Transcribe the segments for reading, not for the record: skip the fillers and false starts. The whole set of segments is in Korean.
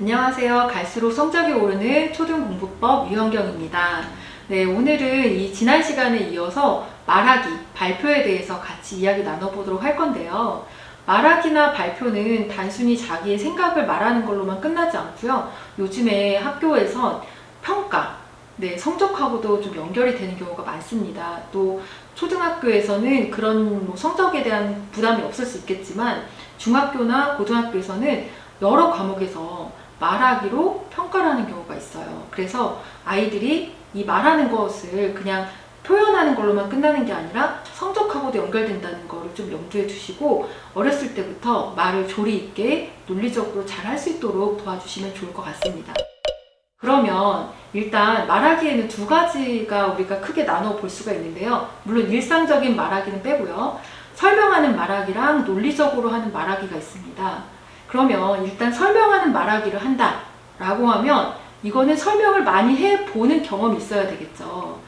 안녕하세요. 갈수록 성적이 오르는 초등공부법 유현경입니다. 네, 오늘은 이 지난 시간에 이어서 말하기, 발표에 대해서 같이 이야기 나눠보도록 할 건데요. 말하기나 발표는 단순히 자기의 생각을 말하는 걸로만 끝나지 않고요. 요즘에 학교에선 평가, 성적하고도 좀 연결이 되는 경우가 많습니다. 또 초등학교에서는 그런 성적에 대한 부담이 없을 수 있겠지만 중학교나 고등학교에서는 여러 과목에서 말하기로 평가를 하는 경우가 있어요. 그래서 아이들이 이 말하는 것을 그냥 표현하는 걸로만 끝나는 게 아니라 성적하고도 연결된다는 거를 좀 염두에 두시고 어렸을 때부터 말을 조리 있게 논리적으로 잘 할 수 있도록 도와주시면 좋을 것 같습니다. 그러면 일단 말하기에는 두 가지가 우리가 크게 나눠 볼 수가 있는데요. 물론 일상적인 말하기는 빼고요. 설명하는 말하기랑 논리적으로 하는 말하기가 있습니다. 그러면 일단 설명하는 말하기를 한다 라고 하면 이거는 설명을 많이 해보는 경험이 있어야 되겠죠.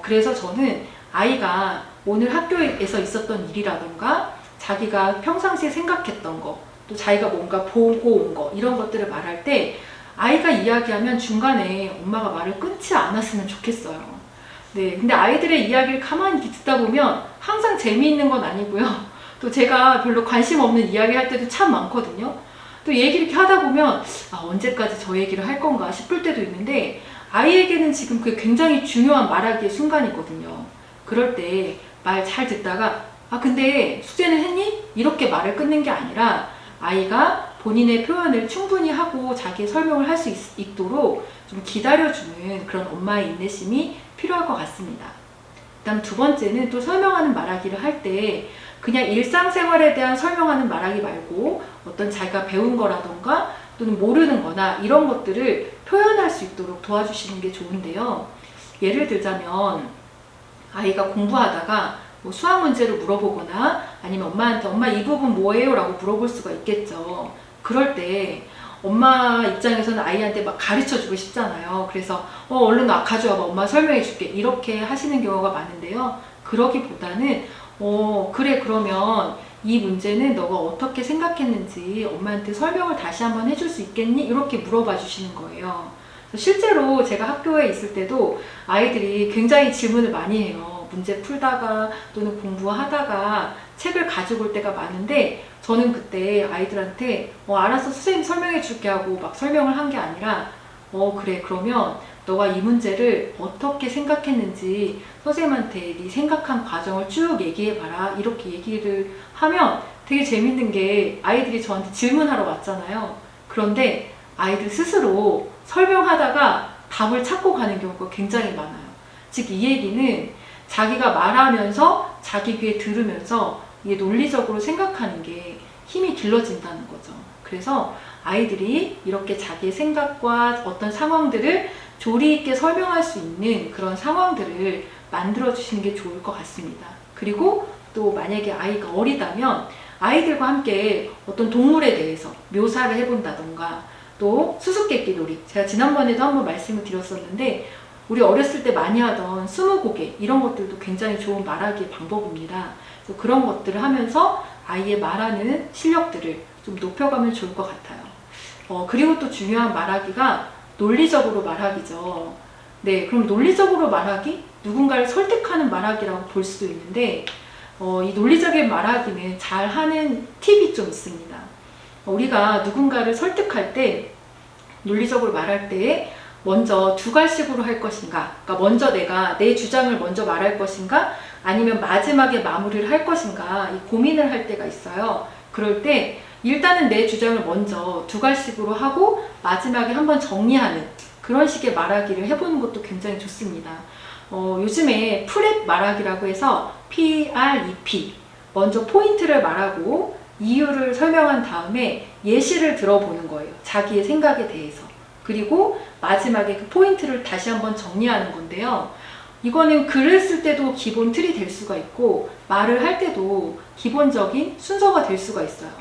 그래서 저는 아이가 오늘 학교에서 있었던 일이라던가 자기가 평상시에 생각했던 거, 또 자기가 뭔가 보고 온 거, 이런 것들을 말할 때 아이가 이야기하면 중간에 엄마가 말을 끊지 않았으면 좋겠어요. 근데 아이들의 이야기를 가만히 듣다 보면 항상 재미있는 건 아니고요. 또 제가 별로 관심 없는 이야기 할 때도 참 많거든요. 또 얘기 이렇게 하다 보면 언제까지 저 얘기를 할 건가 싶을 때도 있는데 아이에게는 지금 그게 굉장히 중요한 말하기의 순간이거든요. 그럴 때 말 잘 듣다가 근데 숙제는 했니? 이렇게 말을 끊는 게 아니라 아이가 본인의 표현을 충분히 하고 자기의 설명을 할 수 있도록 좀 기다려주는 그런 엄마의 인내심이 필요할 것 같습니다. 그다음 두 번째는 또 설명하는 말하기를 할 때 그냥 일상생활에 대한 설명하는 말하기 말고 어떤 자기가 배운 거라던가 또는 모르는 거나 이런 것들을 표현할 수 있도록 도와주시는 게 좋은데요. 예를 들자면 아이가 공부하다가 수학 문제를 물어보거나 아니면 엄마한테 엄마 이 부분 뭐예요? 라고 물어볼 수가 있겠죠. 그럴 때 엄마 입장에서는 아이한테 막 가르쳐 주고 싶잖아요. 그래서 얼른 가져와봐, 엄마 설명해 줄게, 이렇게 하시는 경우가 많은데요. 그러기보다는 그래, 그러면 이 문제는 너가 어떻게 생각했는지 엄마한테 설명을 다시 한번 해줄 수 있겠니? 이렇게 물어봐 주시는 거예요. 실제로 제가 학교에 있을 때도 아이들이 굉장히 질문을 많이 해요. 문제 풀다가 또는 공부하다가 책을 가지고 올 때가 많은데 저는 그때 아이들한테 알았어, 선생님 설명해 줄게 하고 막 설명을 한 게 아니라 그래, 그러면 너가 이 문제를 어떻게 생각했는지 선생님한테 네 생각한 과정을 쭉 얘기해봐라, 이렇게 얘기를 하면 되게 재밌는 게 아이들이 저한테 질문하러 왔잖아요. 그런데 아이들 스스로 설명하다가 답을 찾고 가는 경우가 굉장히 많아요. 즉 이 얘기는 자기가 말하면서 자기 귀에 들으면서 이게 논리적으로 생각하는 게 힘이 길러진다는 거죠. 그래서 아이들이 이렇게 자기의 생각과 어떤 상황들을 조리 있게 설명할 수 있는 그런 상황들을 만들어 주시는 게 좋을 것 같습니다. 그리고 또 만약에 아이가 어리다면 아이들과 함께 어떤 동물에 대해서 묘사를 해본다던가 또 수수께끼 놀이, 제가 지난번에도 한번 말씀을 드렸었는데 우리 어렸을 때 많이 하던 스무고개, 이런 것들도 굉장히 좋은 말하기의 방법입니다. 그래서 그런 것들을 하면서 아이의 말하는 실력들을 좀 높여가면 좋을 것 같아요. 그리고 또 중요한 말하기가 논리적으로 말하기죠. 그럼 논리적으로 말하기? 누군가를 설득하는 말하기라고 볼 수도 있는데 이 논리적인 말하기는 잘하는 팁이 좀 있습니다. 우리가 누군가를 설득할 때 논리적으로 말할 때 먼저 두 갈식으로 할 것인가, 그러니까 먼저 내가 내 주장을 먼저 말할 것인가 아니면 마지막에 마무리를 할 것인가, 이 고민을 할 때가 있어요. 그럴 때 일단은 내 주장을 먼저 두 갈식으로 하고 마지막에 한번 정리하는 그런 식의 말하기를 해보는 것도 굉장히 좋습니다. 요즘에 프랩 말하기라고 해서 PREP, 먼저 포인트를 말하고 이유를 설명한 다음에 예시를 들어보는 거예요. 자기의 생각에 대해서. 그리고 마지막에 그 포인트를 다시 한번 정리하는 건데요. 이거는 글을 쓸 때도 기본 틀이 될 수가 있고 말을 할 때도 기본적인 순서가 될 수가 있어요.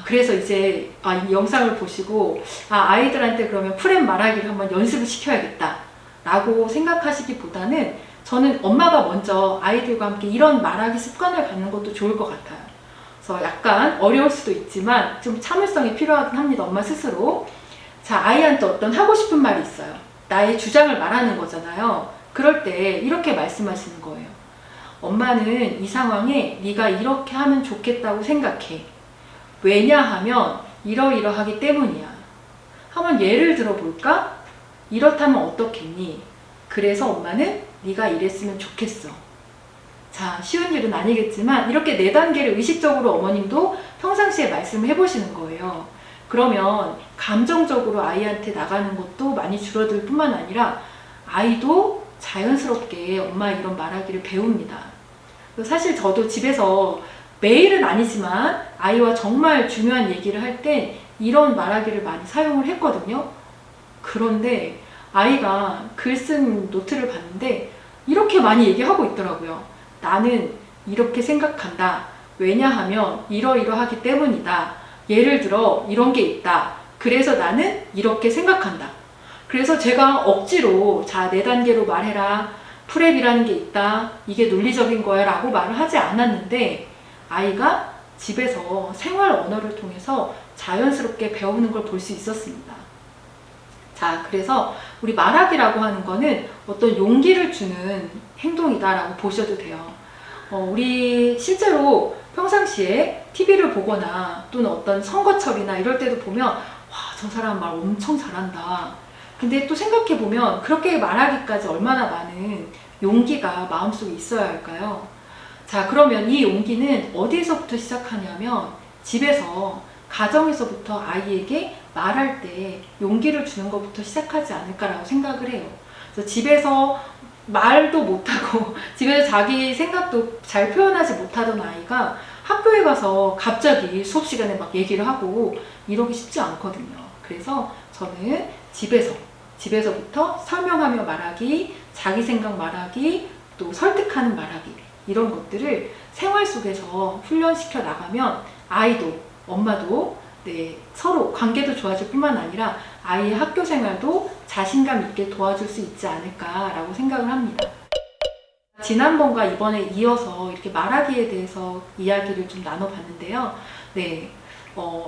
그래서 이제 이 영상을 보시고 아이들한테 그러면 프랩 말하기를 한번 연습을 시켜야겠다 라고 생각하시기보다는 저는 엄마가 먼저 아이들과 함께 이런 말하기 습관을 갖는 것도 좋을 것 같아요. 그래서 약간 어려울 수도 있지만 좀 참을성이 필요하긴 합니다. 엄마 스스로. 자, 아이한테 어떤 하고 싶은 말이 있어요. 나의 주장을 말하는 거잖아요. 그럴 때 이렇게 말씀하시는 거예요. 엄마는 이 상황에 네가 이렇게 하면 좋겠다고 생각해. 왜냐하면 이러이러하기 때문이야. 한번 예를 들어볼까? 이렇다면 어떻겠니? 그래서 엄마는 네가 이랬으면 좋겠어. 자, 쉬운 일은 아니겠지만 이렇게 4단계를 의식적으로 어머님도 평상시에 말씀을 해보시는 거예요. 그러면 감정적으로 아이한테 나가는 것도 많이 줄어들 뿐만 아니라 아이도 자연스럽게 엄마 이런 말하기를 배웁니다. 사실 저도 집에서 매일은 아니지만 아이와 정말 중요한 얘기를 할 때 이런 말하기를 많이 사용을 했거든요. 그런데 아이가 글 쓴 노트를 봤는데 이렇게 많이 얘기하고 있더라고요. 나는 이렇게 생각한다. 왜냐하면 이러이러하기 때문이다. 예를 들어 이런 게 있다. 그래서 나는 이렇게 생각한다. 그래서 제가 억지로 자 4단계로 말해라. 프랩이라는 게 있다. 이게 논리적인 거야 라고 말을 하지 않았는데 아이가 집에서 생활 언어를 통해서 자연스럽게 배우는 걸 볼 수 있었습니다. 자, 그래서 우리 말하기라고 하는 거는 어떤 용기를 주는 행동이다라고 보셔도 돼요. 우리 실제로 평상시에 TV를 보거나 또는 어떤 선거철이나 이럴 때도 보면 와, 저 사람 말 엄청 잘한다. 근데 또 생각해보면 그렇게 말하기까지 얼마나 많은 용기가 마음속에 있어야 할까요? 자, 그러면 이 용기는 어디서부터 시작하냐면 집에서, 가정에서부터 아이에게 말할 때 용기를 주는 것부터 시작하지 않을까라고 생각을 해요. 그래서 집에서 말도 못하고 집에서 자기 생각도 잘 표현하지 못하던 아이가 학교에 가서 갑자기 수업 시간에 막 얘기를 하고 이러기 쉽지 않거든요. 그래서 저는 집에서부터 설명하며 말하기, 자기 생각 말하기, 또 설득하는 말하기 이런 것들을 생활 속에서 훈련시켜 나가면 아이도 엄마도 서로 관계도 좋아질 뿐만 아니라 아이의 학교 생활도 자신감 있게 도와줄 수 있지 않을까라고 생각을 합니다. 지난번과 이번에 이어서 이렇게 말하기에 대해서 이야기를 좀 나눠봤는데요.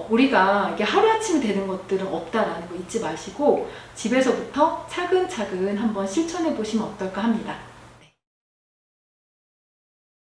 우리가 이게 하루아침에 되는 것들은 없다라는 거 잊지 마시고 집에서부터 차근차근 한번 실천해 보시면 어떨까 합니다.